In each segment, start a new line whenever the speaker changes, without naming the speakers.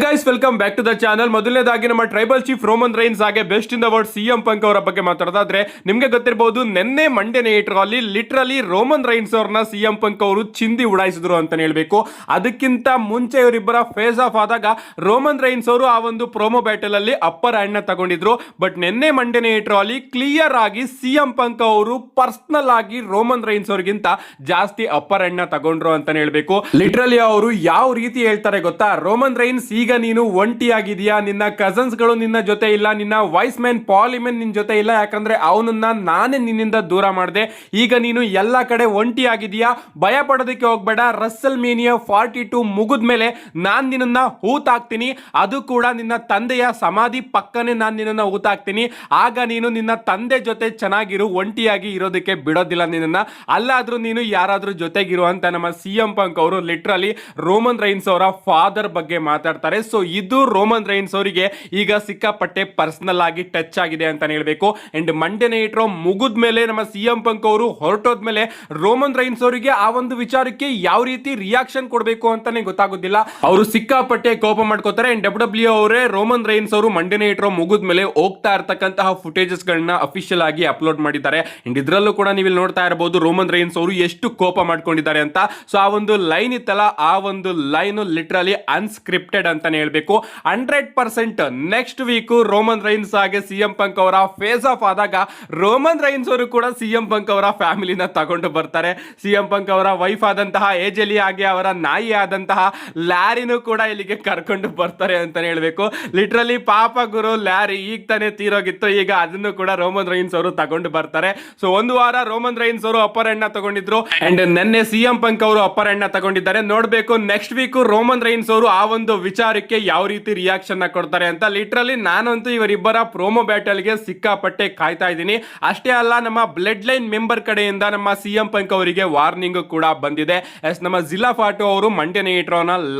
Guys, welcome back to the channel. ಮೊದಲನೇದಾಗಿ ನಮ್ಮ tribal chief Roman Reigns ಹಾಗೆ best in the world CM Punk ಅವರ ಬಗ್ಗೆ ಮಾತಾಡೋದಾದ್ರೆ, ನಿಮ್ಗೆ ಗೊತ್ತಿರಬಹುದು ನಿನ್ನೆ ಮಂಡೇ ನೈಟ್ ಅಲ್ಲಿ ಲಿಟರಲಿ ರೋಮನ್ ರೈನ್ಸ್ ಅವ್ರನ್ನ ಸಿಎಂ ಪಂಕ್ ಅವರು ಚಿಂದಿ ಉಡಾಯಿಸಿದ್ರು ಅಂತ ಹೇಳ್ಬೇಕು. ಅದಕ್ಕಿಂತ ಮುಂಚೆ ಇವರಿಬ್ಬರ ಫೇಸ್ ಆಫ್ ಆದಾಗ ರೋಮನ್ ರೈನ್ಸ್ ಅವರು ಆ ಒಂದು ಪ್ರೋಮೋ ಬ್ಯಾಟಲ್ ಅಲ್ಲಿ ಅಪ್ಪರ್ ಹ್ಯಾಂಡ್ ನ ತಗೊಂಡಿದ್ರು. ಬಟ್ ನಿನ್ನೆ ಮಂಡೇ ನೈಟ್ ಅಲ್ಲಿ ಕ್ಲಿಯರ್ ಆಗಿ ಸಿಎಂ ಪಂಕ್ ಅವರು ಪರ್ಸನಲ್ ಆಗಿ ರೋಮನ್ ರೈನ್ಸ್ ಅವ್ರಿಗಿಂತ ಜಾಸ್ತಿ ಅಪ್ಪರ್ ಹ್ಯಾಂಡ್ ನ ತಗೊಂಡ್ರು ಅಂತ ಹೇಳ್ಬೇಕು. ಲಿಟರಲಿ ಅವರು ಯಾವ ರೀತಿ ಹೇಳ್ತಾರೆ ಗೊತ್ತಾ, ರೋಮನ್ ರೈನ್ಸ್ ಈಗ ನೀನು ಒಂಟಿ ಆಗಿದೆಯಾ, ನಿನ್ನ ಕಸನ್ಸ್ ಗಳು ನಿನ್ನ ಜೊತೆ ಇಲ್ಲ, ನಿನ್ನ ವಾಯ್ಸ್ ಮ್ಯಾನ್ ಪಾಲಿಮೆನ್ ನಿನ್ನ ಜೊತೆ ಇಲ್ಲ, ಯಾಕಂದ್ರೆ ಅವನನ್ನ ನಾನೇ ನಿನ್ನಿಂದ ದೂರ ಮಾಡಿದೆ. ಈಗ ನೀನು ಎಲ್ಲಾ ಕಡೆ ಒಂಟಿ ಆಗಿದೆಯಾ, ಭಯ ಪಡೋದಕ್ಕೆ ಹೋಗ್ಬೇಡ. ರಸ್ಸಲ್ ಮೇನಿಯಾ 42 ಮುಗಿದ್ಮೇಲೆ ನಾನ್ ನಿನ್ನ ಹೂತಾಕ್ತೀನಿ, ಅದು ಕೂಡ ನಿನ್ನ ತಂದೆಯ ಸಮಾಧಿ ಪಕ್ಕನೆ ನಾನು ನಿನ್ನ ಹೂತಾಕ್ತೀನಿ. ಆಗ ನೀನು ನಿನ್ನ ತಂದೆ ಜೊತೆ ಚೆನ್ನಾಗಿರು, ಒಂಟಿಯಾಗಿ ಇರೋದಕ್ಕೆ ಬಿಡೋದಿಲ್ಲ ನಿನ್ನ. ಅಲ್ಲಾದ್ರೂ ನೀನು ಯಾರಾದ್ರೂ ಜೊತೆಗಿರು ಅಂತ ನಮ್ಮ ಸಿಎಂ ಪಂಕ್ ಅವರು ಲಿಟರಲಿ ರೋಮನ್ ರೈನ್ಸ್ ಅವರ ಫಾದರ್ ಬಗ್ಗೆ ಮಾತಾಡ್ತಾರೆ. ಸೊ ಇದು ರೋಮನ್ ರೈನ್ಸ್ ಅವರಿಗೆ ಈಗ ಸಿಕ್ಕಾಪಟ್ಟೆ ಪರ್ಸನಲ್ ಆಗಿ ಟಚ್ ಆಗಿದೆ ಅಂತ ಹೇಳ್ಬೇಕು. ಅಂಡ್ ಮಂಡೇ ನೈಟ್ ಮುಗಿದ ಮೇಲೆ ನಮ್ಮ ಸಿಎಂ ಪಂಕ್ ಅವರು ಹೊರಟೋದ್ಮೇಲೆ ರೋಮನ್ ರೈನ್ಸ್ ಅವರಿಗೆ ಆ ಒಂದು ವಿಚಾರಕ್ಕೆ ಯಾವ ರೀತಿ ರಿಯಾಕ್ಷನ್ ಕೊಡಬೇಕು ಅಂತಾನೆ ಗೊತ್ತಾಗೋದಿಲ್ಲ. ಅವರು ಸಿಕ್ಕಾಪಟ್ಟೆ ಕೋಪ ಮಾಡ್ಕೋತಾರೆ. ಅಂಡ್ ಡಬ್ಲ್ಯೂ ಅವರೇ ರೋಮನ್ ರೈನ್ಸ್ ಅವರು ಮಂಡೇ ನೈಟ್ ಮುಗಿದ ಮೇಲೆ ಹೋಗ್ತಾ ಇರ್ತಕ್ಕಂತಹ ಫುಟೇಜಸ್ ಗಳನ್ನ ಅಫಿಷಿಯಲ್ ಆಗಿ ಅಪ್ಲೋಡ್ ಮಾಡಿದ್ದಾರೆ. ಅಂಡ್ ಇದರಲ್ಲೂ ಕೂಡ ನೀವು ನೋಡ್ತಾ ಇರಬಹುದು ರೋಮನ್ ರೈನ್ಸ್ ಅವರು ಎಷ್ಟು ಕೋಪ ಮಾಡ್ಕೊಂಡಿದ್ದಾರೆ ಅಂತ. ಸೊ ಆ ಒಂದು ಲೈನ್ ಇತ್ತಲ್ಲ, ಆ ಒಂದು ಲೈನ್ ಲಿಟರಲಿ ಅನ್ಸ್ಕ್ರಿಪ್ಟೆಡ್ ಅಂತಾನೆ ಹೇಳ್ಬೇಕು. 100% ನೆಕ್ಸ್ಟ್ ವೀಕ್ ರೋಮನ್ ರೈನ್ಸ್ ಹಾಗೆ ಸಿಎಂ ಪಂಕ್ ಅವರ ಫೇಸ್ ಆಫ್ ಆದಾಗ ರೋಮನ್ ರೈನ್ಸ್ ಅವರು ಕೂಡ ಸಿಎಂ ಪಂಕ್ ಅವರ ಫ್ಯಾಮಿಲಿನ ತಗೊಂಡು ಬರ್ತಾರೆ. ಸಿಎಂ ಪಂಕ್ ಅವರ ವೈಫ್ ಆದಂತಹ ಏಜೆಲಿ ಹಾಗೆ ಅವರ ನಾಯಿ ಆದಂತಹ ಲ್ಯಾರಿನೂ ಕೂಡ ಇಲ್ಲಿಗೆ ಕರ್ಕೊಂಡು ಬರ್ತಾರೆ ಅಂತಾನೆ ಹೇಳ್ಬೇಕು. ಲಿಟರಲಿ ಪಾಪ ಗುರು ಲ್ಯಾರಿ ಈಗ ತಾನೇ ತೀರೋಗಿತ್ತು, ಈಗ ಅದನ್ನು ಕೂಡ ರೋಮನ್ ರೈನ್ಸ್ ಅವರು ತಗೊಂಡು ಬರ್ತಾರೆ. ಸೊ ಒಂದು ವಾರ ರೋಮನ್ ರೈನ್ಸ್ ಅವರು ಅಪ್ಪರ್ ಹ್ಯಾಂಡ್ ನ ತಗೊಂಡಿದ್ರು. ಅಂಡ್ ನಿನ್ನೆ ಸಿಎಂ ಪಂಕ್ ಅವರು ಅಪ್ಪರ್ ಹ್ಯಾಂಡ್ ನ ತಗೊಂಡಿದ್ದಾರೆ. ನೋಡ್ಬೇಕು ನೆಕ್ಸ್ಟ್ ವೀಕ್ ರೋಮನ್ ರೈನ್ಸ್ ಅವರು ಆ ಒಂದು ವಿಚಾರಕ್ಕೆ ಯಾವ ರೀತಿ ರಿಯಾಕ್ಷನ್ ಕೊಡ್ತಾರೆ ಅಂತ. ಲಿಟರಲಿ ನಾನಂತೂ ಇವರಿಬ್ಬರ ಪ್ರೋಮೋ ಬ್ಯಾಟಲ್ ಗೆ ಸಿಕ್ಕಾಪಟ್ಟೆ ಕಾಯ್ತಾ ಇದ್ದೀನಿ. ಅಷ್ಟೇ ಅಲ್ಲ, ನಮ್ಮ ಬ್ಲಡ್ ಲೈನ್ ಮೆಂಬರ್ ಕಡೆಯಿಂದ ನಮ್ಮ ಸಿಎಂ ಪಂಕ್ ಅವರಿಗೆ ವಾರ್ನಿಂಗ್ ಕೂಡ ಬಂದಿದೆ. ಎಸ್, ನಮ್ಮ ಜಿಲ್ಲಾ ಫಾಟು ಅವರು Monday night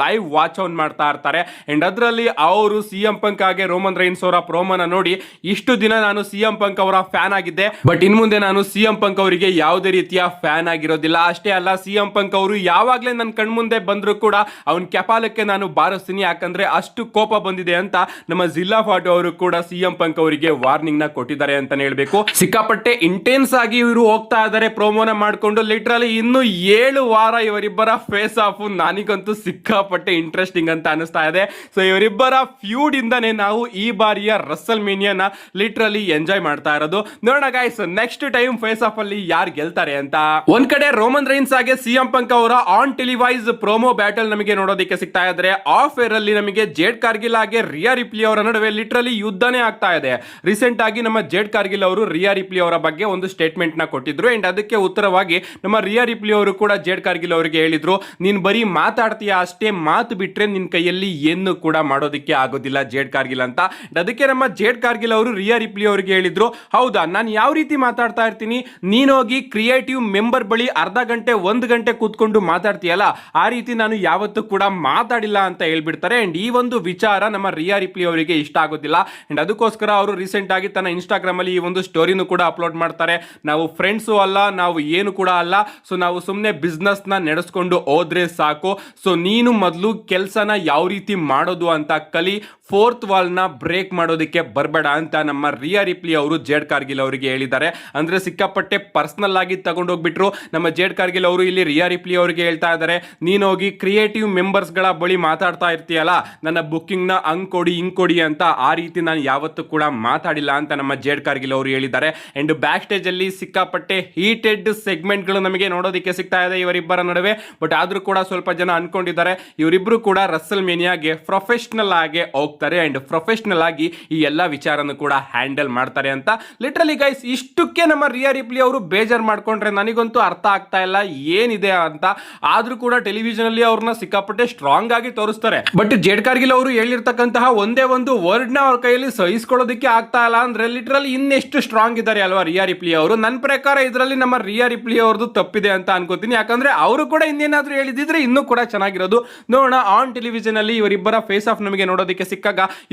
live watch on ಮಾಡ್ತಾ ಇರ್ತಾರೆ. ಅಂಡ್ ಅದರಲ್ಲಿ ಅವರು ಸಿಎಂ ಪಂಕ್ ಹಾಗೆ ರೋಮನ್ ರೈನ್ಸ್ ಅವರ ಪ್ರೋಮೋನ ನೋಡಿ, ಇಷ್ಟು ದಿನ ನಾನು ಸಿಎಂ ಪಂಕ್ ಅವರ ಫ್ಯಾನ್ ಆಗಿದ್ದೆ, ಬಟ್ ಇನ್ ಮುಂದೆ ನಾನು ಸಿಎಂ ಪಂಕ್ ಅವರಿಗೆ ಯಾವುದೇ ರೀತಿಯ ಫ್ಯಾನ್ ಆಗಿರೋದಿಲ್ಲ. ಅಷ್ಟೇ ಅಲ್ಲ, ಸಿಎಂ ಪಂಕ್ ಅವರು ಯಾವಾಗ್ಲೇ ನನ್ನ ಕಣ್ಮುಂದೆ ಬಂದ್ರು ಕೂಡ ಅವನ ಕೆಪಾಲಕ್ಕೆ ನಾನು ಬಾರಿಸ್ತೀನಿ, ಯಾಕಂದ್ರೆ ಅಷ್ಟು ಕೋಪ ಬಂದಿದೆ ಅಂತ ನಮ್ಮ ಜಿಲ್ಲಾ ಫಾಟು ಅವರು ಕೂಡ ಸಿಎಂ ಪಂಕ್ ಅವರಿಗೆ ವಾರ್ನಿಂಗ್ ನ ಕೊಟ್ಟಿದ್ದಾರೆ ಅಂತಾನೆ ಹೇಳ್ಬೇಕು. ಸಿಕ್ಕಾಪಟ್ಟೆ ಇಂಟೆನ್ಸ್ ಆಗಿ ಇವರು ಹೋಗ್ತಾ ಇದ್ದಾರೆ ಪ್ರೋಮೋನ ಮಾಡ್ಕೊಂಡು. ಲಿಟರಲಿ ಇನ್ನು 7 ವಾರ ಇವರಿಬ್ಬರ ಫೇಸ್ ಆಫ್ ನನಗಂತೂ ಸಿಕ್ಕಾಪಟ್ಟೆ ಇಂಟ್ರೆಸ್ಟಿಂಗ್ ಅಂತ ಅನಿಸ್ತಾ ಇದೆ. ಸೊ ಇವರಿಬ್ಬರ ಫ್ಯೂಡ್ ಇಂದಾನೆ ನಾವು ಈ ಬಾರಿಯ ರಸ್ಸಲ್ ಮೇನಿಯಾನ ಲಿಟರಲಿ ಎಂಜಾಯ್ ಮಾಡ್ತಾ ಇರೋದು. ನೋಡೋಣ guys, next time face off ಅಲ್ಲಿ ಯಾರು ಗೆಲ್ತಾರೆ ಅಂತ. ಒಂದ್ ಕಡೆ ರೋಮನ್ ರೈನ್ಸ್ ಹಾಗೆ ಸಿಎಂ ಪಂಕ್ ಅವರ ಆನ್ ಟೆಲಿವೈಸ್ ಪ್ರೋಮೋ ಬ್ಯಾಟಲ್ ನಮಗೆ ನೋಡೋದಕ್ಕೆ ಸಿಗ್ತಾ ಇದ್ರೆ, ಆಫ್ ಏರ್ ಅಲ್ಲಿ ನಮಗೆ ಜೇಡ್ ಕಾರ್ಗಿಲ್ ಹಾಗೆ ರಿಯಾ ರಿಪ್ಲಿ ಅವರ ನಡುವೆ ಲಿಟರಲಿ ಯುದ್ಧನೇ ಆಗ್ತಾ ಇದೆ. ರೀಸೆಂಟ್ ಆಗಿ ನಮ್ಮ ಜೇಡ್ ಕಾರ್ಗಿಲ್ ಅವರು ರಿಯಾ ರಿಪ್ಲಿ ಅವರ ಬಗ್ಗೆ ಒಂದು ಸ್ಟೇಟ್ಮೆಂಟ್ ನ ಕೊಟ್ಟಿದ್ರು. ಅಂಡ್ ಅದಕ್ಕೆ ಉತ್ತರವಾಗಿ ನಮ್ಮ ರಿಯಾ ರಿಪ್ಲಿ ಅವರು ಕೂಡ ಜೇಡ್ ಕಾರ್ಗಿಲ್ ಅವರಿಗೆ ಹೇಳಿದ್ರು, ನೀನ್ ಬರೀ ಮಾತಾಡ್ತೀಯ ಅಷ್ಟೇ, ಮಾತು ಬಿಟ್ರೆ ನಿನ್ ಕೈಯಲ್ಲಿ ಏನು ಕೂಡ ಮಾಡೋದಕ್ಕೆ ಆಗೋದಿಲ್ಲ ಜೇಡ್ ಕಾರ್ಗಿಲ್ ಅಂತ. ಅದಕ್ಕೆ ನಮ್ಮ ಜೇಡ್ ಕಾರ್ಗಿಲ್ ಅವರು ರಿಯಾ ರಿಪ್ಲಿ ಅವರಿಗೆ ಹೇಳಿದ್ರು, ಹೌದಾ ನಾನು ಯಾವ ರೀತಿ ಮಾತಾಡ್ತಾ ಇರ್ತೀನಿ, ನೀನೋಗಿ ಕ್ರಿಯೇಟಿವ್ ಮೆಂಬರ್ ಬಳಿ ಅರ್ಧ ಗಂಟೆ 1 ಗಂಟೆ ಕೂತ್ಕೊಂಡು ಮಾತಾಡ್ತೀಯಲ್ಲ, ಆ ರೀತಿ ನಾನು ಯಾವತ್ತೂ ಕೂಡ ಮಾತಾಡಿಲ್ಲ ಅಂತ ಹೇಳ್ಬಿಡ್ತಾರೆ. ಅಂಡ್ ಈ ಒಂದು ವಿಚಾರ ನಮ್ಮ ರಿಯಾ ರಿಪ್ಲಿ ಅವರಿಗೆ ಇಷ್ಟ ಆಗೋದಿಲ್ಲ. ಅಂಡ್ ಅದಕ್ಕೋಸ್ಕರ ಅವರು ರೀಸೆಂಟ್ ಆಗಿ ತನ್ನ ಇನ್ಸ್ಟಾಗ್ರಾಮ್ ಅಲ್ಲಿ ಈ ಒಂದು ಸ್ಟೋರಿನೂ ಕೂಡ ಅಪ್ಲೋಡ್ ಮಾಡ್ತಾರೆ. ನಾವು ಫ್ರೆಂಡ್ಸು ಅಲ್ಲ, ನಾವು ಏನು ಕೂಡ ಅಲ್ಲ, ಸೊ ನಾವು ಸುಮ್ಮನೆ ಬಿಸ್ನೆಸ್ ನ ನಡೆಸ್ಕೊಂಡು ಹೋದ್ರೆ ಸಾಕು. ಸೊ ನೀನು ಮೊದಲು ಕೆಲಸನ ಯಾವ ರೀತಿ ಮಾಡೋದು ಅಂತ ಕಲಿ, 4th ವಾಲ್ ನ ಬ್ರೇಕ್ ಮಾಡೋದಕ್ಕೆ ಬರಬೇಡ ಅಂತ ನಮ್ಮ ರಿಯಾ ರಿಪ್ಲಿ ಅವರು ಜೇಡ್ ಕಾರ್ಗಿಲ್ ಅವರಿಗೆ ಹೇಳಿದ್ದಾರೆ. ಅಂದ್ರೆ ಸಿಕ್ಕಾಪಟ್ಟೆ ಪರ್ಸನಲ್ ಆಗಿ ತಗೊಂಡೋಗ್ಬಿಟ್ರು. ನಮ್ಮ ಜೇಡ್ ಕಾರ್ಗಿಲ್ ಅವರು ಇಲ್ಲಿ ರಿಯಾ ರಿಪ್ಲಿ ಅವರಿಗೆ ಹೇಳ್ತಾ ಇದ್ದಾರೆ, ನೀನು ಹೋಗಿ ಕ್ರಿಯೇಟಿವ್ ಮೆಂಬರ್ಸ್ ಗಳ ಬಳಿ ಮಾತಾಡ್ತಾ ಇರ್ತೀಯಲ್ಲ, ನನ್ನ ಬುಕ್ಕಿಂಗ್ ನ ಹಂಗ್ ಕೊಡಿ ಹಿಂಗ್ ಕೊಡಿ ಅಂತ, ಆ ರೀತಿ ನಾನು ಯಾವತ್ತೂ ಕೂಡ ಮಾತಾಡಿಲ್ಲ ಅಂತ ನಮ್ಮ ಜೇಡ್ ಕಾರ್ಗಿಲ್ ಅವರು ಹೇಳಿದ್ದಾರೆ. ಅಂಡ್ ಬ್ಯಾಕ್ ಸ್ಟೇಜ್ ಅಲ್ಲಿ ಸಿಕ್ಕಾಪಟ್ಟೆ ಹೀಟೆಡ್ ಸೆಗ್ಮೆಂಟ್ ಗಳು ನಮಗೆ ನೋಡೋದಕ್ಕೆ ಸಿಗ್ತಾ ಇದೆ ಇವರಿಬ್ಬರ ನಡುವೆ. ಬಟ್ ಆದ್ರೂ ಕೂಡ ಸ್ವಲ್ಪ ಜನ ಅನ್ಕೊಂಡಿದ್ದಾರೆ ಇವರಿಬ್ರು ಕೂಡ ರಸ್ಸಲ್ ಮೇನಿಯಾಗೆ ಪ್ರೊಫೆಷನಲ್ ಆಗಿ ಹೋಗ್ತಾರೆ ಅಂಡ್ ಪ್ರೊಫೆಷನಲ್ ಆಗಿ ಈ ಎಲ್ಲಾ ವಿಚಾರನು ಕೂಡ ಹ್ಯಾಂಡಲ್ ಮಾಡ್ತಾರೆ ಅಂತ. ಲಿಟರಲಿ ಗೈಸ್, ಇಷ್ಟಕ್ಕೆ ನಮ್ಮ ರಿಯಾ ರಿಪ್ಲಿ ಅವರು ಬೇಜಾರ್ ಮಾಡ್ಕೊಂಡ್ರೆ ನನಗಂತೂ ಅರ್ಥ ಆಗ್ತಾ ಇಲ್ಲ ಏನಿದೆ ಅಂತ. ಆದ್ರೂ ಕೂಡ ಟೆಲಿವಿಷನ್ ಅಲ್ಲಿ ಅವ್ರನ್ನ ಸಿಕ್ಕಾಪಟ್ಟೆ ಸ್ಟ್ರಾಂಗ್ ಆಗಿ ತೋರಿಸ್ತಾರೆ. ಬಟ್ ಜೇಡ್ ಕಾರ್ಗಿಲ್ ಅವರು ಹೇಳಿರ್ತಕ್ಕಂತಹ ಒಂದೇ ಒಂದು ವರ್ಡ್ ನ ಅವ್ರ ಕೈಯಲ್ಲಿ ಸಹಿಸ್ಕೊಳ್ಳೋದಕ್ಕೆ ಆಗ್ತಾ ಇಲ್ಲ ಅಂದ್ರೆ ಲಿಟರಲಿ ಇನ್ನೆಷ್ಟು ಸ್ಟ್ರಾಂಗ್ ಇದ್ದಾರೆ ಅಲ್ವಾ ರಿಯಾ ರಿಪ್ಲಿ ಅವರು. ನನ್ನ ಪ್ರಕಾರ ಇದರಲ್ಲಿ ನಮ್ಮ ರಿಯಾ ರಿಪ್ಲಿ ಅವ್ರದ್ದು ತಪ್ಪಿದೆ ಅಂತ ಅನ್ಕೋತೀನಿ. ಯಾಕಂದ್ರೆ ಅವರು ಕೂಡ ಇನ್ನೇನಾದ್ರೂ ಹೇಳಿದ್ರೆ ಇನ್ನೂ ಕೂಡ ಚೆನ್ನಾಗಿರೋದು. ನೋಡೋಣ ಆನ್ ಟೆಲಿವಿಷನ್ ಅಲ್ಲಿ ಇವರಿಬ್ಬರ ಫೇಸ್ ಆಫ್ ನಮಗೆ ನೋಡೋದಕ್ಕೆ ಸಿಕ್ಕಾಗ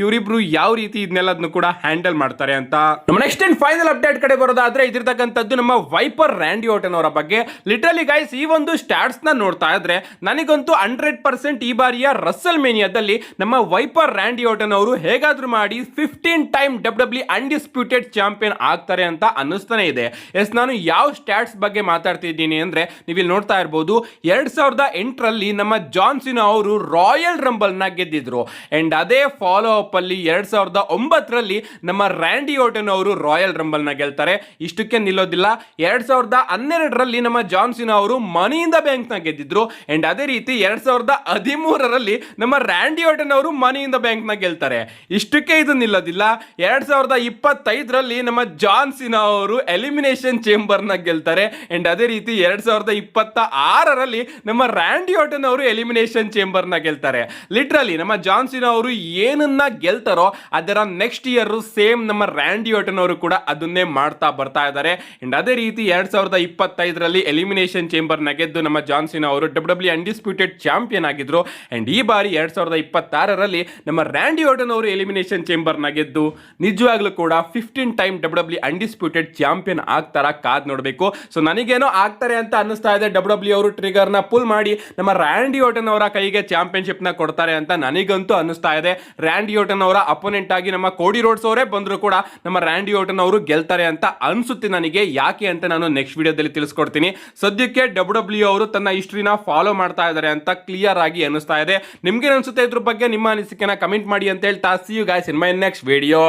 ಇವರಿಬ್ರು ಯಾವ ರೀತಿ ಇದನ್ನೆಲ್ಲದನ್ನು ಕೂಡ ಹ್ಯಾಂಡಲ್ ಮಾಡ್ತಾರೆ ಅಂತ. ನಮ್ಮ ನೆಕ್ಸ್ಟ್ ಅಂಡ್ ಫೈನಲ್ ಅಪ್ಡೇಟ್ ಕಡೆ ಬರೋದಾದ್ರೆ ಇದಿರ್ತಕ್ಕಂಥದ್ದು ನಮ್ಮ ವೈಪರ್ ರ್ಯಾಂಡಿ ಓಟನ್ ಅವರ ಬಗ್ಗೆ. ಲಿಟರಲಿ ಗೈಸ್, ಈ ಒಂದು ಸ್ಟಾಟ್ಸ್ ನ ನೋಡ್ತಾ ಇದ್ರೆ ನನಗಂತೂ 100% ಈ ಬಾರಿಯ ರಸ್ಸಲ್ ಮೇನಿಯಾದಲ್ಲಿ ಅಲ್ಲಿ ನಮ್ಮ ವೈಪರ್ ರ್ಯಾಂಡಿ ಆರ್ಟನ್ ಅವರು ಹೇಗಾದ್ರೂ ಮಾಡಿ 15 ಟೈಮ್ ಡಬ್ಲ್ಯೂ ಅನ್ಡಿಸ್ಪ್ಯೂಟೆಡ್ ಚಾಂಪಿಯನ್ ಆಗ್ತಾರೆ ಅಂತ ಅನ್ನಿಸ್ತಾನೆ ಇದೆ. ಎಸ್, ನಾನು ಯಾವ ಸ್ಟ್ಯಾಟ್ಸ್ ಬಗ್ಗೆ ಮಾತಾಡ್ತಿದ್ದೀನಿ ಅಂದ್ರೆ ನೀವು ಇಲ್ಲಿ ನೋಡ್ತಾ ಇರಬಹುದು 2008ರಲ್ಲಿ ನಮ್ಮ ಜಾನ್ ಸಿನಾ ಅವರು ರಾಯಲ್ ರಂಬಲ್ ನ ಗೆದ್ದಿದ್ರು. ಅಂಡ್ ಅದೇ ಫಾಲೋ ಅಪ್ ಅಲ್ಲಿ 2009ರಲ್ಲಿ ನಮ್ಮ ರ್ಯಾಂಡಿ ಆರ್ಟನ್ ಅವರು ರಾಯಲ್ ರಂಬಲ್ ನ ಗೆಲ್ತಾರೆ. ಇಷ್ಟಕ್ಕೆ ನಿಲ್ಲೋದಿಲ್ಲ, 2012ರಲ್ಲಿ ನಮ್ಮ ಜಾನ್ ಸಿನಾ ಅವರು ಮನಿ ಇನ್ ದ ಬ್ಯಾಂಕ್ ನ ಗೆದ್ದಿದ್ರು. ಅಂಡ್ ಅದೇ ರೀತಿ 2013ರಲ್ಲಿ ನಮ್ಮ ರ್ಯಾಂಡಿ ಆರ್ಟನ್ ಅವರು ಮನಿ ಇನ್ ದ ಬ್ಯಾಂಕ್ ನ ಗೆಲ್ತಾರೆ. ಇಷ್ಟಕ್ಕೆ ಇದು ನಿಲ್ಲೋದಿಲ್ಲ, 2025ರಲ್ಲಿ ನಮ್ಮ ಜಾನ್ ಸಿನಾ ಅವರು ಎಲಿಮಿನೇಷನ್ ಚೇಂಬರ್ ನ ಗೆಲ್ತಾರೆ. ಅಂಡ್ ಅದೇ ರೀತಿ 2026ರಲ್ಲಿ ನಮ್ಮ ರ್ಯಾಂಡಿ ಆರ್ಟನ್ ಅವರು ಎಲಿಮಿನೇಷನ್ ಚೇಂಬರ್ ನ ಗೆಲ್ತಾರೆ. ಲಿಟ್ರಲಿ ನಮ್ಮ ಜಾನ್ ಸಿನಾ ಅವರು ಏನನ್ನ ಗೆಲ್ತಾರೋ ಅದರ ನೆಕ್ಸ್ಟ್ ಇಯರ್ ಸೇಮ್ ನಮ್ಮ ರ್ಯಾಂಡಿ ಆರ್ಟನ್ ಅವರು ಕೂಡ ಅದನ್ನೇ ಮಾಡ್ತಾ ಬರ್ತಾ ಇದ್ದಾರೆ. ಅಂಡ್ ಅದೇ ರೀತಿ 2025ರಲ್ಲಿ ಎಲಿಮಿನೇಷನ್ ಚೇಂಬರ್ ನ ಗೆದ್ದು ನಮ್ಮ ಜಾನ್ ಸಿನಾ ಅವರು ಡಬ್ಲ್ಯೂ ಅನ್ಡಿಸ್ಪ್ಯೂಟೆಡ್ ಚಾಂಪಿಯನ್ ಆಗಿದ್ರು. ಅಂಡ್ ಈ ಬಾರಿ 2026ರಲ್ಲಿ ನಮ್ಮ ರ್ಯಾಂಡಿ ಆರ್ಟನ್ ಅವರು ಎಲಿಮಿನೇಷನ್ ಚೇಂಬರ್ ನ ಗೆದ್ದು ನಿಜವಾಗ್ಲೂ ಕೂಡ 15 ಟೈಮ್ ಡಬ್ಲ್ಯೂ ಅನ್ಡಿಸ್ಪ್ಯೂಟೆಡ್ ಚಾಂಪಿಯನ್ ಆಗ್ತಾರ, ಕಾದ್ ನೋಡಬೇಕು. ಸೊ ನನಗೇನೋ ಆಗ್ತಾರೆ ಅಂತ ಅನ್ನಿಸ್ತಾ ಇದೆ, ಡಬ್ಲ್ಯೂ ಅವರು ಟ್ರಿಗರ್ ನ ಪುಲ್ ಮಾಡಿ ನಮ್ಮ ರ್ಯಾಂಡಿ ಆರ್ಟನ್ ಅವರ ಕೈಗೆ ಚಾಂಪಿಯನ್ಶಿಪ್ ನ ಕೊಡ್ತಾರೆ ಅಂತ ನನಗಂತೂ ಅನ್ನಿಸ್ತಾ ಇದೆ. ರ್ಯಾಂಡಿ ಆರ್ಟನ್ ಅವರ ಅಪೋನೆಂಟ್ ಆಗಿ ನಮ್ಮ ಕೋಡಿ ರೋಡ್ಸ್ ಅವರೇ ಬಂದ್ರು ಕೂಡ ನಮ್ಮ ರ್ಯಾಂಡಿ ಆರ್ಟನ್ ಅವರು ಗೆಲ್ತಾರೆ ಅಂತ ಅನ್ಸುತ್ತೆ ನನಗೆ. ಯಾಕೆ ಅಂತ ನಾನು ನೆಕ್ಸ್ಟ್ ವಿಡಿಯೋದಲ್ಲಿ ತಿಳಿಸ್ಕೊಡ್ತೀನಿ. ಸದ್ಯಕ್ಕೆ ಡಬ್ಲ್ಯೂ ಅವರು ತನ್ನ ಹಿಸ್ಟ್ರಿನ ಫಾಲೋ ಮಾಡ್ತಾ ಇದ್ದಾರೆ ಅಂತ ಕ್ಲಿಯರ್ ಆಗಿ ಅನಿಸ್ತಾ ಇದೆ. ನಿಮ್ಗೆ ಅನ್ಸುತ್ತೆ ಇದ್ರ ಬಗ್ಗೆ ನಿಮ್ಮ ಅನಿಸಿಕೆನ ಕಮೆಂಟ್ ಮಾಡಿ ಅಂತ ಹೇಳ್ತಾ, see you guys in my next video.